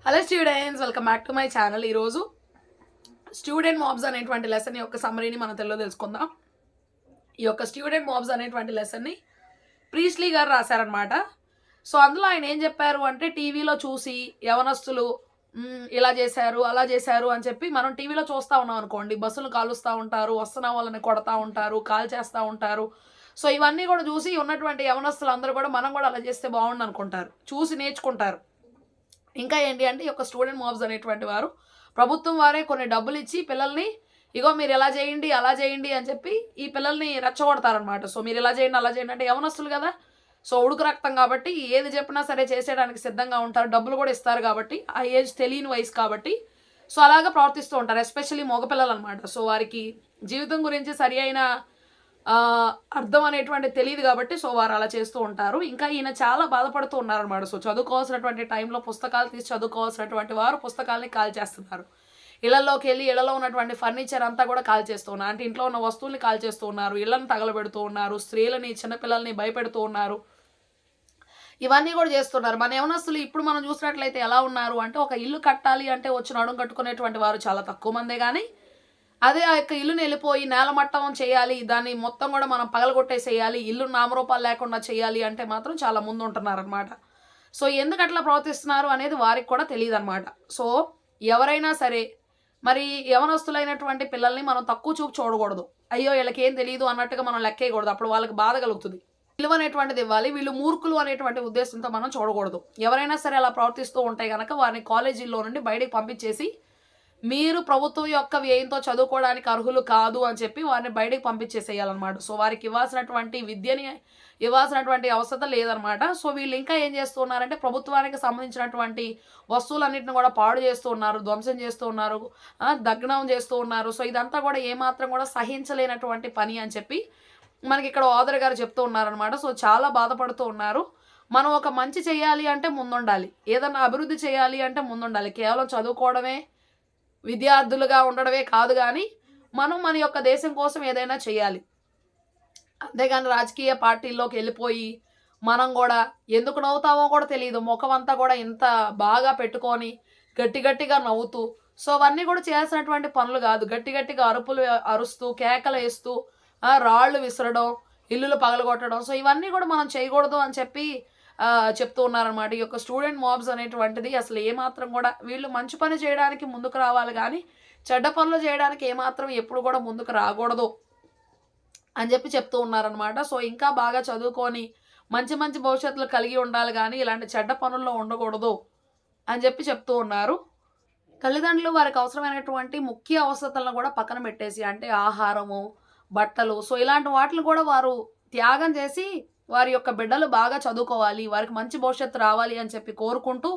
Hello students, welcome back to my channel. ఈరోజు student mobs అనేటువంటి lesson యొక్క సమ్మరీని మనం తెలుసుకుందాం. ఈ యొక్క స్టూడెంట్ మాబ్స్ అనేటువంటి లెసన్ని ప్రీస్లీ గారు రాశారనమాట. సో అందులో ఆయన ఏం చెప్పారు అంటే, టీవీలో చూసి యవనస్తులు ఇలా చేశారు అలా చేశారు అని చెప్పి మనం టీవీలో చూస్తూ ఉన్నాం అనుకోండి. బస్సులు కాలుస్తూ ఉంటారు, వస్తున్న వాళ్ళని కొడతా ఉంటారు, కాల్ చేస్తూ ఉంటారు. సో ఇవన్నీ కూడా చూసి ఉన్నటువంటి యవనస్తులు అందరూ కూడా మనం కూడా అలా చేస్తే బాగుండు అనుకుంటారు, చూసి నేర్చుకుంటారు. ఇంకా ఏంటి అంటే, ఈ యొక్క స్టూడెంట్ మాబ్స్ అనేటువంటి వారు ప్రభుత్వం వారే కొన్ని డబ్బులు ఇచ్చి పిల్లల్ని ఇగో మీరు ఎలా చేయండి అలా చేయండి అని చెప్పి ఈ పిల్లల్ని రెచ్చగొడతారనమాట. సో మీరు ఇలా చేయండి అలా చేయండి అంటే యవనస్తులు కదా, సో ఉడుకు రక్తం కాబట్టి ఏది చెప్పినా సరే చేసేయడానికి సిద్ధంగా ఉంటారు. డబ్బులు కూడా ఇస్తారు కాబట్టి, ఆ ఏజ్ తెలియని వయసు కాబట్టి సో అలాగా ప్రవర్తిస్తూ ఉంటారు. ఎస్పెషల్లీ మగపిల్లలు అనమాట. సో వారికి జీవితం గురించి సరి అయిన అర్థం అనేటువంటి తెలియదు కాబట్టి సో వారు అలా చేస్తూ ఉంటారు. ఇంకా ఈయన చాలా బాధపడుతూ ఉన్నారనమాట. సో చదువుకోవాల్సినటువంటి టైంలో పుస్తకాలు తీసి చదువుకోవాల్సినటువంటి వారు పుస్తకాలని కాల్ చేస్తున్నారు. ఇళ్లలోకి వెళ్ళి ఇళ్లలో ఉన్నటువంటి ఫర్నిచర్ అంతా కూడా కాల్ చేస్తూ ఉన్నారు. అంటే ఇంట్లో ఉన్న వస్తువుల్ని కాల్ చేస్తూ ఉన్నారు, ఇళ్లను తగలబెడుతూ ఉన్నారు, స్త్రీలని చిన్నపిల్లల్ని భయపెడుతూ ఉన్నారు. ఇవన్నీ కూడా చేస్తున్నారు. మన యవనస్తులు ఇప్పుడు మనం చూసినట్లయితే ఎలా ఉన్నారు అంటే, ఒక ఇల్లు కట్టాలి అంటే వచ్చి నడుం కట్టుకునేటువంటి వారు చాలా తక్కువ మందే. కానీ అదే ఆ యొక్క ఇల్లుని వెళ్ళిపోయి నేలమట్టం చేయాలి, దాన్ని మొత్తం కూడా మనం పగలగొట్టేసేయాలి, ఇల్లు నామరూపాలు లేకుండా చేయాలి అంటే మాత్రం చాలా ముందు ఉంటున్నారనమాట. సో ఎందుకు అట్లా ప్రవర్తిస్తున్నారు అనేది వారికి కూడా తెలియదు అనమాట. సో ఎవరైనా సరే మరి యవనస్తులైనటువంటి పిల్లల్ని మనం తక్కువ చూపు చూడకూడదు. అయ్యో వీళ్ళకి ఏం తెలియదు అన్నట్టుగా మనం లెక్కేయకూడదు. అప్పుడు వాళ్ళకి బాధ కలుగుతుంది. విలువ అనేటువంటిది ఇవ్వాలి. వీళ్ళు మూర్ఖులు అనేటువంటి ఉద్దేశంతో మనం చూడకూడదు. ఎవరైనా సరే అలా ప్రవర్తిస్తూ ఉంటే కనుక వారిని కాలేజీల్లో నుండి బయటకు పంపించేసి, మీరు ప్రభుత్వం యొక్క వ్యయంతో చదువుకోవడానికి అర్హులు కాదు అని చెప్పి వారిని బయటకు పంపించేసేయాలన్నమాట. సో వారికి ఇవ్వాల్సినటువంటి విద్యని ఇవ్వాల్సినటువంటి అవసరం లేదనమాట. సో వీళ్ళు ఇంకా ఏం చేస్తున్నారంటే, ప్రభుత్వానికి సంబంధించినటువంటి వస్తువులన్నింటిని కూడా పాడు చేస్తూ ఉన్నారు, ధ్వంసం చేస్తూ ఉన్నారు, దగ్నం చేస్తూ ఉన్నారు. సో ఇదంతా కూడా ఏమాత్రం కూడా సహించలేనటువంటి పని అని చెప్పి మనకి ఇక్కడ ఆథర్ గారు చెప్తూ ఉన్నారనమాట. సో చాలా బాధపడుతూ ఉన్నారు. మనం ఒక మంచి చేయాలి అంటే ముందుండాలి, ఏదన్నా అభివృద్ధి చేయాలి అంటే ముందుండాలి. కేవలం చదువుకోవడమే, విద్యార్థులుగా ఉండడమే కాదు, కానీ మనం మన యొక్క దేశం కోసం ఏదైనా చేయాలి. అంతేగాని రాజకీయ పార్టీల్లోకి వెళ్ళిపోయి మనం కూడా ఎందుకు నవ్వుతామో కూడా తెలియదు, ముఖం అంతా కూడా ఇంత బాగా పెట్టుకొని గట్టిగా నవ్వుతూ, సో అవన్నీ కూడా చేయాల్సినటువంటి పనులు కాదు. గట్టిగా అరుపులు అరుస్తూ, కేకలు వేస్తూ, రాళ్ళు విసరడం, ఇల్లులు పగలగొట్టడం, సో ఇవన్నీ కూడా మనం చేయకూడదు అని చెప్పి చెప్తూ ఉన్నారనమాట. ఈ యొక్క స్టూడెంట్ మాబ్స్ అనేటువంటిది అసలు ఏమాత్రం కూడా వీళ్ళు మంచి పని చేయడానికి ముందుకు రావాలి, కానీ చెడ్డ పనులు చేయడానికి ఏమాత్రం ఎప్పుడు కూడా ముందుకు రాకూడదు అని చెప్పి చెప్తూ ఉన్నారనమాట. సో ఇంకా బాగా చదువుకొని మంచి భవిష్యత్తులు కలిగి ఉండాలి, కానీ ఇలాంటి చెడ్డ పనుల్లో ఉండకూడదు అని చెప్పి చెప్తూ ఉన్నారు. తల్లిదండ్రులు వారికి అవసరమైనటువంటి ముఖ్య అవసరాలను కూడా పక్కన పెట్టేసి, అంటే ఆహారము, బట్టలు, సో ఇలాంటి వాటిని కూడా వారు త్యాగం చేసి వారి యొక్క బిడ్డలు బాగా చదువుకోవాలి, వారికి మంచి భవిష్యత్తు రావాలి అని చెప్పి కోరుకుంటూ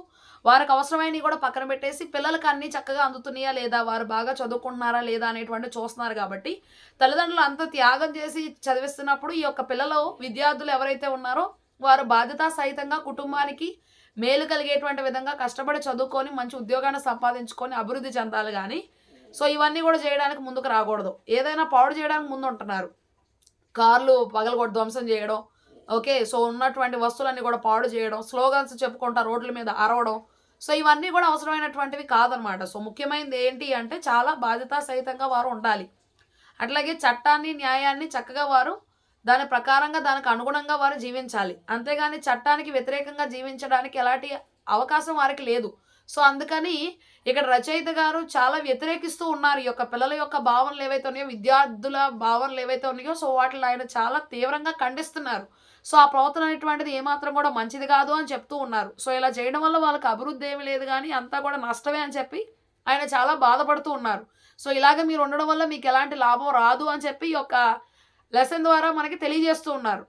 వారికి అవసరమైనవి కూడా పక్కన పెట్టేసి పిల్లలకి అన్నీ చక్కగా అందుతున్నాయా లేదా, వారు బాగా చదువుకుంటున్నారా లేదా అనేటువంటి చూస్తున్నారు. కాబట్టి తల్లిదండ్రులు అంత త్యాగం చేసి చదివిస్తున్నప్పుడు ఈ యొక్క పిల్లలు, విద్యార్థులు ఎవరైతే ఉన్నారో వారు బాధ్యతా సహితంగా కుటుంబానికి మేలు కలిగేటువంటి విధంగా కష్టపడి చదువుకొని మంచి ఉద్యోగాన్ని సంపాదించుకొని అభివృద్ధి చెందాలి. కానీ సో ఇవన్నీ కూడా చేయడానికి ముందుకు రాకూడదు. ఏదైనా పాడు చేయడానికి ముందు ఉంటున్నారు. కార్లు పగలగొట్టి ధ్వంసం చేయడం, ఓకే, సో ఉన్నటువంటి వస్తువులన్నీ కూడా పాడు చేయడం, స్లోగన్స్ చెప్పుకుంటా రోడ్ల మీద అరవడం, సో ఇవన్నీ కూడా అవసరమైనటువంటివి కాదనమాట. సో ముఖ్యమైనది ఏంటి అంటే, చాలా బాధ్యతా సహితంగా వారు ఉండాలి. అట్లాగే చట్టాన్ని, న్యాయాన్ని చక్కగా వారు దాని ప్రకారంగా, దానికి అనుగుణంగా వారు జీవించాలి. అంతేగాని చట్టానికి వ్యతిరేకంగా జీవించడానికి ఎలాంటి అవకాశం వారికి లేదు. సో అందుకని ఇక్కడ రచయిత గారు చాలా వ్యతిరేకిస్తూ ఉన్నారు. ఈ యొక్క పిల్లల యొక్క భావనలు ఏవైతే ఉన్నాయో, విద్యార్థుల భావనలు ఏవైతే ఉన్నాయో, సో వాటిని ఆయన చాలా తీవ్రంగా ఖండిస్తున్నారు. సో ఆ ప్రవర్తన అనేటువంటిది ఏమాత్రం కూడా మంచిది కాదు అని చెప్తూ ఉన్నారు. సో ఇలా చేయడం వల్ల వాళ్ళకి అభివృద్ధి ఏమీ లేదు, కానీ అంతా కూడా నష్టమే అని చెప్పి ఆయన చాలా బాధపడుతూ ఉన్నారు. సో ఇలాగ మీరు ఉండడం వల్ల మీకు ఎలాంటి లాభం రాదు అని చెప్పి ఈ యొక్క లెసన్ ద్వారా మనకి తెలియజేస్తూ ఉన్నారు.